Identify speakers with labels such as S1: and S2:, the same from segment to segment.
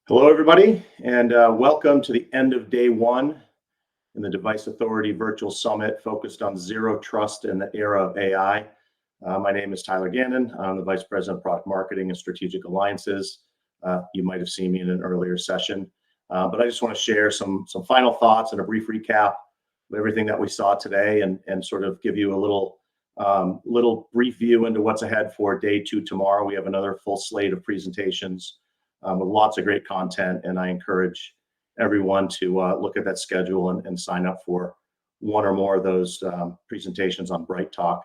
S1: Hello, everybody, and welcome to the end of day one in the Device Authority Virtual Summit focused on zero trust in the era of AI. My name is Tyler Gannon. I'm the Vice President of Product Marketing and Strategic Alliances. You might have seen me in an earlier session, but I just want to share some final thoughts and a brief recap of everything that we saw today and sort of give you a little brief view into what's ahead for day two tomorrow. We have another full slate of presentations with lots of great content, and I encourage everyone to look at that schedule and sign up for one or more of those presentations on Bright Talk.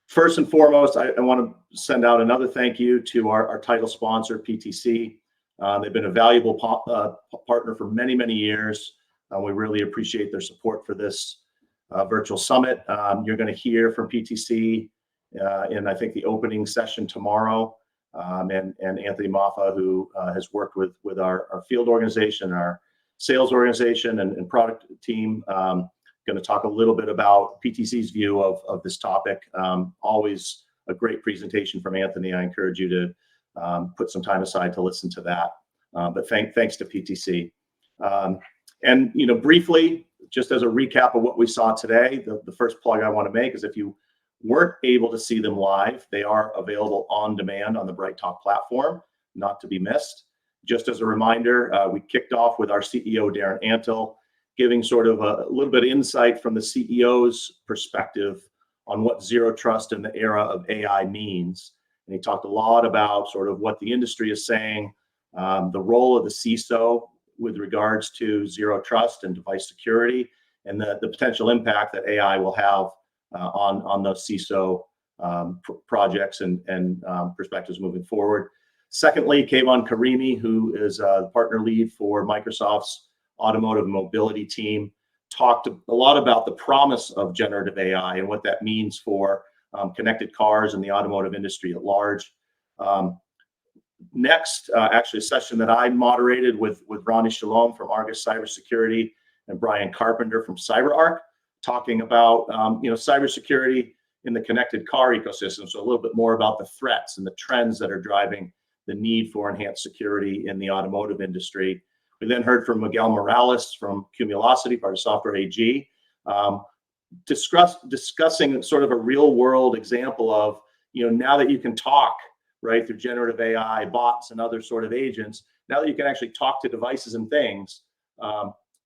S1: First and foremost, I want to send out another thank you to our title sponsor, PTC. They've been a valuable partner for many, many years. We really appreciate their support for this virtual summit. You're going to hear from PTC in, I think, the opening session tomorrow. And Anthony Maffa, who has worked with our field organization, our sales organization, and product team, going to talk a little bit about PTC's view of this topic. Always a great presentation from Anthony. I encourage you to put some time aside to listen to that. But thanks to PTC. And briefly, just as a recap of what we saw today, the first plug I want to make is if you weren't able to see them live, they are available on demand on the Bright Talk platform, not to be missed. Just as a reminder, we kicked off with our CEO, Darren Antle, giving sort of a little bit of insight from the CEO's perspective on what zero trust in the era of AI means. And he talked a lot about sort of what the industry is saying, the role of the CISO with regards to zero trust and device security, and the potential impact that AI will have on those CISO projects and perspectives moving forward. Secondly, Kayvon Karimi, who is the partner lead for Microsoft's automotive mobility team, talked a lot about the promise of generative AI and what that means for connected cars and the automotive industry at large. Next, actually, a session that I moderated with Ronnie Shalom from Argus Cybersecurity and Brian Carpenter from CyberArk, talking about cybersecurity in the connected car ecosystem. So a little bit more about the threats and the trends that are driving the need for enhanced security in the automotive industry. We then heard from Miguel Morales from Cumulosity, part of Software AG, discussing sort of a real world example of, now that you can talk, right, through generative AI, bots, and other sort of agents, now that you can actually talk to devices and things,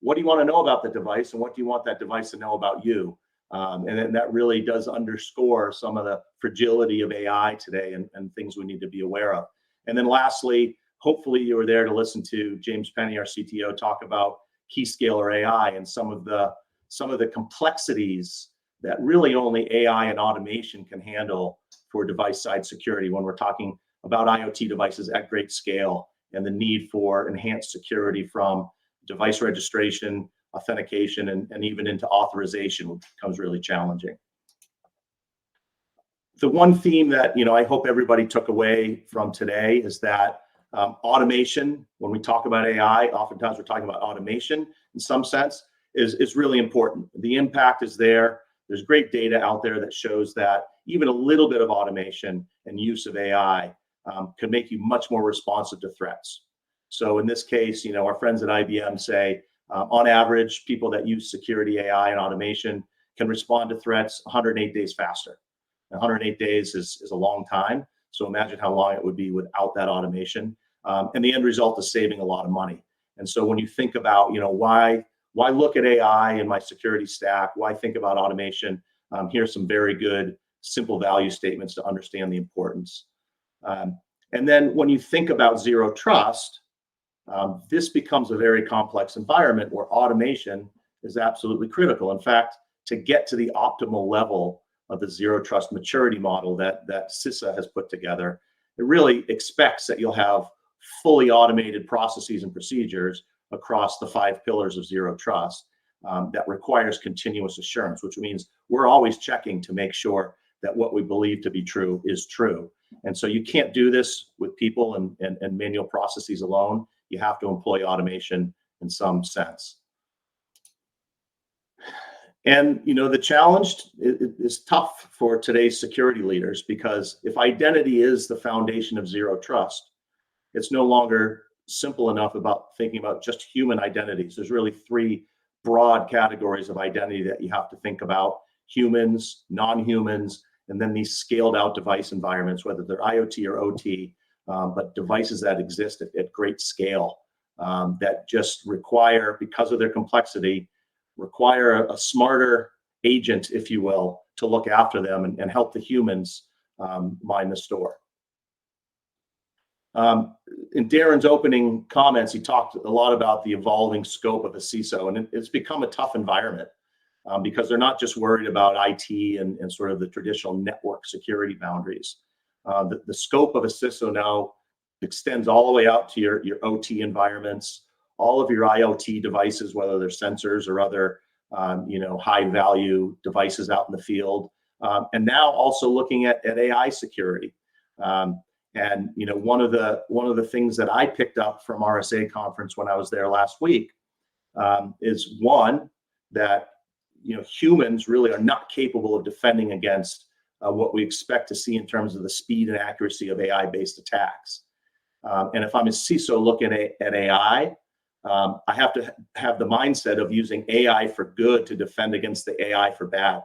S1: what do you want to know about the device, and what do you want that device to know about you? And then that really does underscore some of the fragility of AI today and things we need to be aware of. And then lastly, hopefully you were there to listen to James Penny, our CTO, talk about Keyscaler AI and some of the complexities that really only AI and automation can handle for device-side security when we're talking about IoT devices at great scale and the need for enhanced security from device registration, authentication, and even into authorization, which becomes really challenging. The one theme that I hope everybody took away from today is that automation, when we talk about AI, oftentimes we're talking about automation in some sense, is really important. The impact is there. There's great data out there that shows that even a little bit of automation and use of AI can make you much more responsive to threats. So in this case, our friends at IBM say, on average, people that use security AI and automation can respond to threats 108 days faster. 108 days is a long time. So imagine how long it would be without that automation. And the end result is saving a lot of money. And so when you think about, why look at AI in my security stack? Why think about automation? Here's some very good, simple value statements to understand the importance. And then when you think about zero trust, this becomes a very complex environment where automation is absolutely critical. In fact, to get to the optimal level of the zero trust maturity model that CISA has put together, it really expects that you'll have fully automated processes and procedures across the 5 pillars of zero trust that requires continuous assurance, which means we're always checking to make sure that what we believe to be true is true. And so you can't do this with people and manual processes alone. You have to employ automation in some sense. And the challenge is tough for today's security leaders, because if identity is the foundation of zero trust, it's no longer simple enough about thinking about just human identities. There's really three broad categories of identity that you have to think about: humans, non-humans, and then these scaled out device environments, whether they're IoT or OT, but devices that exist at great scale, that just require, because of their complexity, require a smarter agent, if you will, to look after them and help the humans mind the store. In Darren's opening comments, he talked a lot about the evolving scope of a CISO, and it's become a tough environment because they're not just worried about IT and sort of the traditional network security boundaries. The scope of a CISO now extends all the way out to your OT environments, all of your IoT devices, whether they're sensors or other high value devices out in the field, and now also looking at AI security. And one of the things that I picked up from RSA conference when I was there last week is one that humans really are not capable of defending against what we expect to see in terms of the speed and accuracy of AI-based attacks. And if I'm a CISO looking at AI, I have to have the mindset of using AI for good to defend against the AI for bad,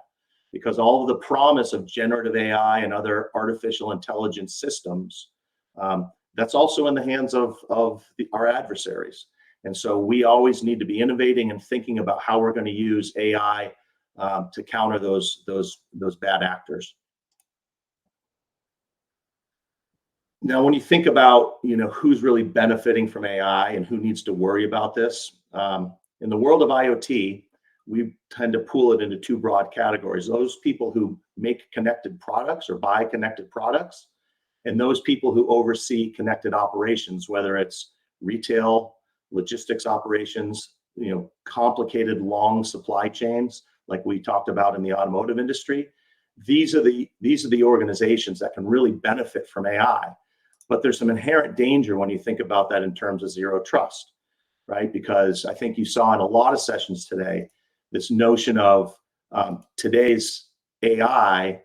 S1: because all of the promise of generative AI and other artificial intelligence systems, that's also in the hands of our adversaries. And so we always need to be innovating and thinking about how we're going to use AI to counter those bad actors. Now, when you think about who's really benefiting from AI and who needs to worry about this, in the world of IoT, we tend to pool it into two broad categories: those people who make connected products or buy connected products, and those people who oversee connected operations, whether it's retail, logistics operations, complicated long supply chains like we talked about in the automotive industry. These are the organizations that can really benefit from AI. But there's some inherent danger when you think about that in terms of zero trust, right? Because I think you saw in a lot of sessions today this notion of today's AI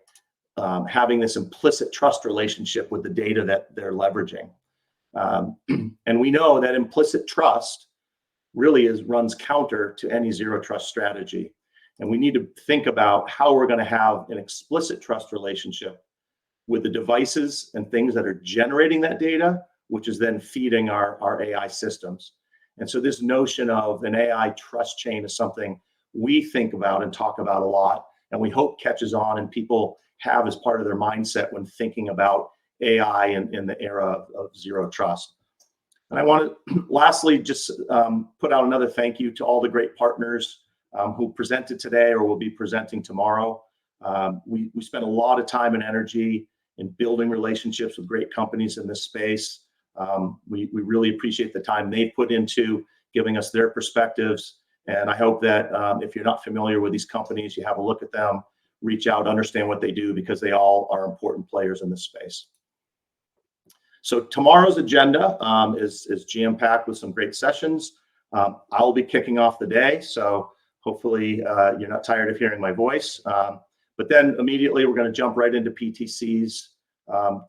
S1: having this implicit trust relationship with the data that they're leveraging. And we know that implicit trust really runs counter to any zero trust strategy. And we need to think about how we're going to have an explicit trust relationship with the devices and things that are generating that data, which is then feeding our AI systems. And so this notion of an AI trust chain is something we think about and talk about a lot, and we hope catches on and people have as part of their mindset when thinking about AI in the era of zero trust. And I want to lastly just put out another thank you to all the great partners who presented today or will be presenting tomorrow. We spent a lot of time and energy in building relationships with great companies in this space. We really appreciate the time they put into giving us their perspectives. And I hope that if you're not familiar with these companies, you have a look at them, reach out, understand what they do, because they all are important players in this space. So tomorrow's agenda is jam-packed with some great sessions. I'll be kicking off the day, so hopefully you're not tired of hearing my voice. But then immediately we're going to jump right into PTC's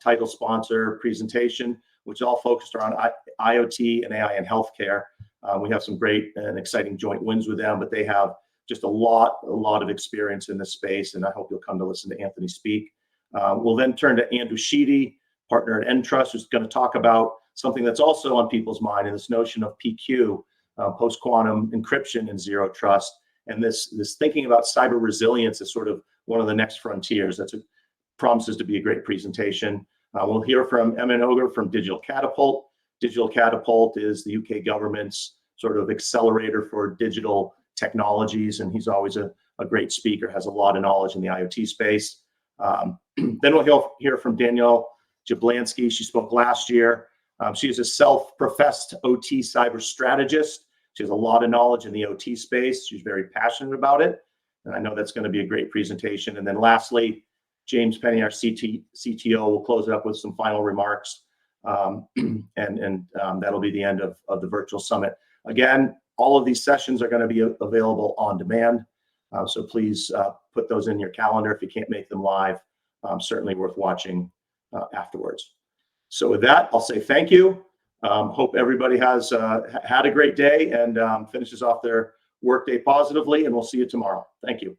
S1: title sponsor presentation, which is all focused around IoT and AI in healthcare. We have some great and exciting joint wins with them, but they have just a lot of experience in this space, and I hope you'll come to listen to Anthony speak. We'll then turn to Andrew Sheedy, partner at Entrust, who's going to talk about something that's also on people's mind, and this notion of PQ, post-quantum encryption and zero trust, and this thinking about cyber resilience as sort of one of the next frontiers. Promises to be a great presentation. We'll hear from Emin Oger from Digital Catapult. Digital Catapult is the UK government's sort of accelerator for digital technologies, and he's always a great speaker, has a lot of knowledge in the IoT space. Then we'll hear from Danielle Jablansky. She spoke last year. She is a self-professed OT cyber strategist. She has a lot of knowledge in the OT space. She's very passionate about it, and I know that's going to be a great presentation. And then lastly, James Penny, our CTO, will close it up with some final remarks, and that'll be the end of the virtual summit. Again, all of these sessions are going to be available on demand, so please put those in your calendar if you can't make them live. Certainly worth watching afterwards. So with that, I'll say thank you. Hope everybody has had a great day and finishes off their workday positively, and we'll see you tomorrow. Thank you.